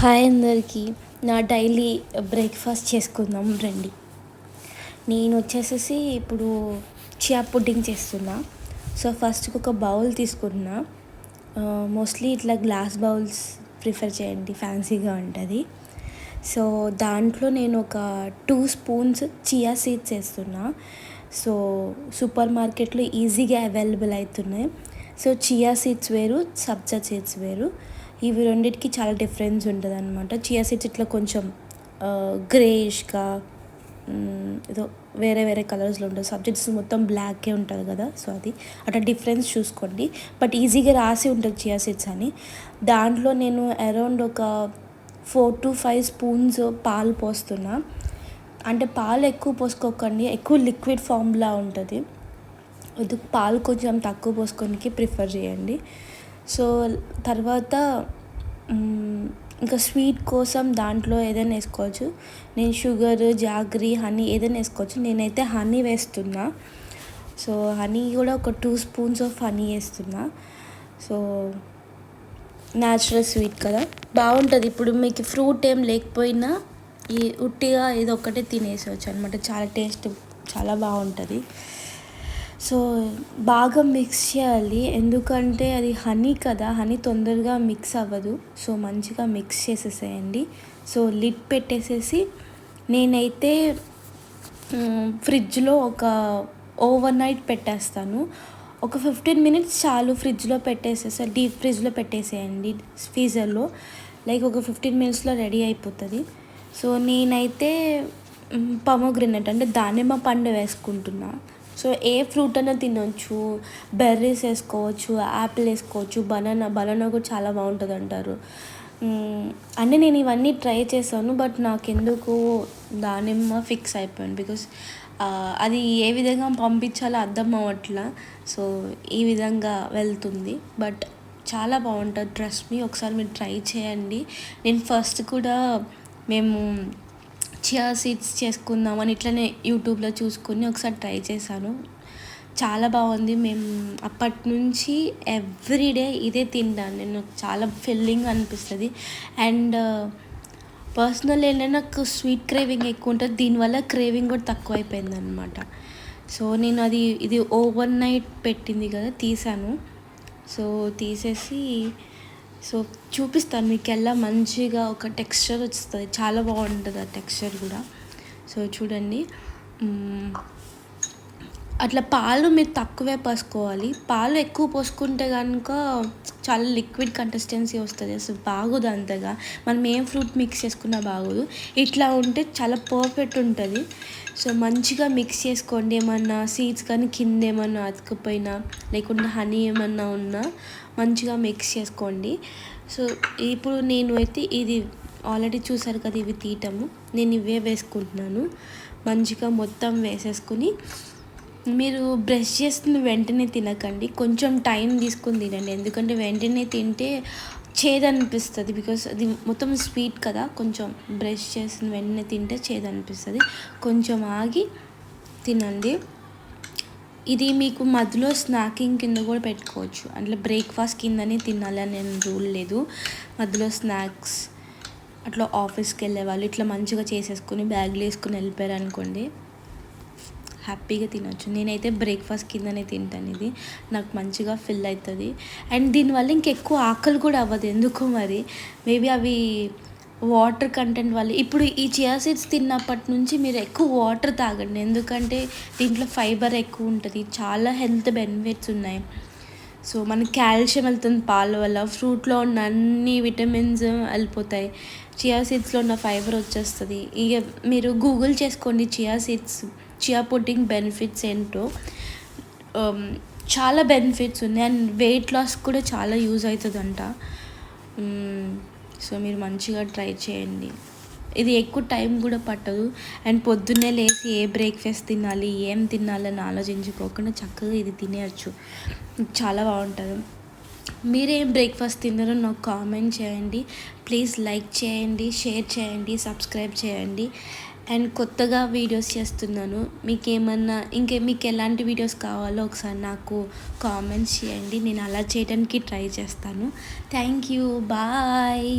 Hi అందరికీ. నా daily breakfast చేసుకుందాం రండి. నేను వచ్చేసేసి ఇప్పుడు చియా పుడ్డింగ్ చేస్తున్నా. సో ఫస్ట్ ఒక బౌల్ తీసుకున్నా. మోస్ట్లీ ఇట్లా గ్లాస్ బౌల్స్ ప్రిఫర్ చేయండి, ఫ్యాన్సీగా ఉంటుంది. సో దాంట్లో నేను ఒక 2 స్పూన్స్ చియా సీడ్స్ వేస్తున్నా. సో సూపర్ మార్కెట్లో ఈజీగా అవైలబుల్ అవుతున్నాయి. సో చియా సీడ్స్ వేరు, సబ్జా సీడ్స్ వేరు. ఇవి రెండింటికి చాలా డిఫరెన్స్ ఉంటుంది అనమాట. చియా సీడ్స్ ఇట్లా కొంచెం గ్రేష్గా ఏదో వేరే వేరే కలర్స్లో ఉంటుంది. సబ్జెక్ట్స్ మొత్తం బ్లాకే ఉంటుంది కదా, సో అది అట్లా డిఫరెన్స్ చూసుకోండి. బట్ ఈజీగా రాసి ఉంటుంది చియా సీడ్స్ అని. దాంట్లో నేను అరౌండ్ ఒక 4 to 5 స్పూన్స్ పాలు పోస్తున్నా. అంటే పాలు ఎక్కువ పోసుకోకండి, ఎక్కువ లిక్విడ్ ఫామ్లా ఉంటుంది. ఇది పాలు కొంచెం తక్కువ పోసుకోనికి ప్రిఫర్ చేయండి. సో తర్వాత ఇంకా స్వీట్ కోసం దాంట్లో ఏదైనా వేసుకోవచ్చు. నేను షుగర్, జాగరీ, హనీ ఏదైనా వేసుకోవచ్చు. నేనైతే హనీ వేస్తున్నా. సో హనీ కూడా ఒక 2 స్పూన్స్ ఆఫ్ హనీ వేస్తున్నా. సో న్యాచురల్ స్వీట్ కదా, బాగుంటుంది. ఇప్పుడు మీకు ఫ్రూట్ ఏం లేకపోయినా ఈ ఉట్టిగా ఇది ఒక్కటే తినేసవచ్చు అనమాట. చాలా టేస్ట్, చాలా బాగుంటుంది. సో బాగా మిక్స్ చేయాలి, ఎందుకంటే అది హనీ కదా, హనీ తొందరగా మిక్స్ అవ్వదు. సో మంచిగా మిక్స్ చేసేసేయండి. సో లిడ్ పెట్టేసేసి నేనైతే ఫ్రిడ్జ్లో ఒక ఓవర్ నైట్ పెట్టేస్తాను. ఒక 15 minutes చాలు ఫ్రిడ్జ్లో పెట్టేసేసి, డీప్ ఫ్రిడ్జ్లో పెట్టేసేయండి ఫ్రీజర్లో. లైక్ ఒక 15 minutesలో రెడీ అయిపోతుంది. సో నేనైతే పొమోగ్రనేట్ అంటే దానిమ్మ పండు వేసుకుంటున్నా. సో ఏ ఫ్రూట్ అయినా తినొచ్చు, బెర్రీస్ వేసుకోవచ్చు, యాపిల్ వేసుకోవచ్చు, బనానా కూడా చాలా బాగుంటుంది అంటారు. అంటే నేను ఇవన్నీ ట్రై చేశాను, బట్ నాకెందుకు దానిమ్మ ఫిక్స్ అయిపోయాను. బికాస్ అది ఏ విధంగా పంపించాలో అర్థం అవ్వట్లా. సో ఈ విధంగా వెళ్తుంది, బట్ చాలా బాగుంటుంది. ట్రస్ట్ మీ, ఒకసారి మీరు ట్రై చేయండి. నేను ఫస్ట్ కూడా మేము చియా సీడ్స్ చేసుకుందామని ఇట్లనే యూట్యూబ్లో చూసుకొని ఒకసారి ట్రై చేశాను. చాలా బాగుంది. మేము అప్పటి నుంచి ఎవ్రీడే ఇదే తింటాను నేను. చాలా ఫిల్లింగ్ అనిపిస్తుంది. అండ్ పర్సనల్ ఏంటంటే నాకు స్వీట్ క్రేవింగ్ ఎక్కువ ఉంటుంది. దీనివల్ల క్రేవింగ్ కూడా తక్కువ అయిపోయింది అనమాట. సో నేను ఇది ఓవర్ నైట్ పెట్టింది కదా, తీసాను. సో తీసేసి సో చూపిస్తాను మీకు. ఎలా మంచిగా ఒక టెక్స్చర్ వస్తుంది, చాలా బాగుంటుంది ఆ టెక్స్చర్ కూడా. సో చూడండి, అట్లా పాలు మీరు తక్కువే పోసుకోవాలి. పాలు ఎక్కువ పోసుకుంటే కనుక చాలా లిక్విడ్ కన్సిస్టెన్సీ వస్తుంది, అసలు బాగోదు అంతగా. మనం ఏం ఫ్రూట్ మిక్స్ చేసుకున్నా బాగోదు. ఇట్లా ఉంటే చాలా పర్ఫెక్ట్ ఉంటుంది. సో మంచిగా మిక్స్ చేసుకోండి. ఏమన్నా సీడ్స్ కానీ కింద ఏమన్నా అతుకుపోయినా, లేకుంటే హనీ ఏమన్నా ఉన్నా మంచిగా మిక్స్ చేసుకోండి. సో ఇప్పుడు నేను అయితే ఇది ఆల్రెడీ చూసారు కదా, ఇవి తీయటము. నేను ఇవే వేసుకుంటున్నాను. మంచిగా మొత్తం వేసేసుకుని మీరు బ్రష్ చేసిన వెంటనే తినకండి, కొంచెం టైం తీసుకుని తినండి. ఎందుకంటే వెంటనే తింటే చేదనిపిస్తుంది, బికాస్ అది మొత్తం స్వీట్ కదా. కొంచెం బ్రష్ చేసిన వెంటనే తింటే చేదనిపిస్తుంది. కొంచెం ఆగి తినండి. ఇది మీకు మధ్యలో స్నాకింగ్ కింద కూడా పెట్టుకోవచ్చు. అంటే బ్రేక్ఫాస్ట్ కిందనే తినాలని నేను రూల్ లేదు. మధ్యలో స్నాక్స్ అట్లా ఆఫీస్కి వెళ్ళే వాళ్ళు ఇట్లా మంచిగా చేసేసుకుని బ్యాగ్లో వేసుకుని వెళ్ళిపోయారు అనుకోండి, హ్యాపీగా తినొచ్చు. నేనైతే బ్రేక్ఫాస్ట్ కిందనే తింటాను. ఇది నాకు మంచిగా ఫిల్ అవుతుంది. అండ్ దీనివల్ల ఇంకెక్కువ ఆకలి కూడా అవ్వదు ఎందుకో మరి. మేబీ అవి వాటర్ కంటెంట్ వల్ల. ఇప్పుడు ఈ చియా సీడ్స్ తిన్నప్పటి నుంచి మీరు ఎక్కువ వాటర్ తాగండి, ఎందుకంటే దీంట్లో ఫైబర్ ఎక్కువ ఉంటుంది. చాలా హెల్త్ బెనిఫిట్స్ ఉన్నాయి. సో మనకి కాల్షియం వెళ్తుంది పాల వల్ల. ఫ్రూట్లో ఉన్న అన్ని విటమిన్స్ వెళ్ళిపోతాయి, చియా సీడ్స్లో ఉన్న ఫైబర్ వచ్చేస్తుంది. ఇక మీరు గూగుల్ చేసుకోండి చియా పుడ్డింగ్ బెనిఫిట్స్ ఏంటో. చాలా బెనిఫిట్స్ ఉన్నాయి. అండ్ వెయిట్ లాస్ కూడా చాలా యూజ్ అవుతుందంట. సో మీరు మంచిగా ట్రై చేయండి. ఇది ఎక్కువ టైం కూడా పట్టదు. అండ్ పొద్దున్నే లేచి ఏ బ్రేక్ఫాస్ట్ తినాలి, ఏం తినాలని ఆలోచించుకోకుండా చక్కగా ఇది తినేయచ్చు. చాలా బాగుంటుంది. మీరేం బ్రేక్ఫాస్ట్ తిన్నారో నాకు కామెంట్ చేయండి. ప్లీజ్ లైక్ చేయండి, షేర్ చేయండి, సబ్స్క్రైబ్ చేయండి. అండ్ కొత్తగా వీడియోస్ చేస్తున్నాను. మీకు ఎలాంటి వీడియోస్ కావాలో ఒకసారి నాకు కామెంట్స్ చేయండి. నేను అలా చేయడానికి ట్రై చేస్తాను. Thank you, bye.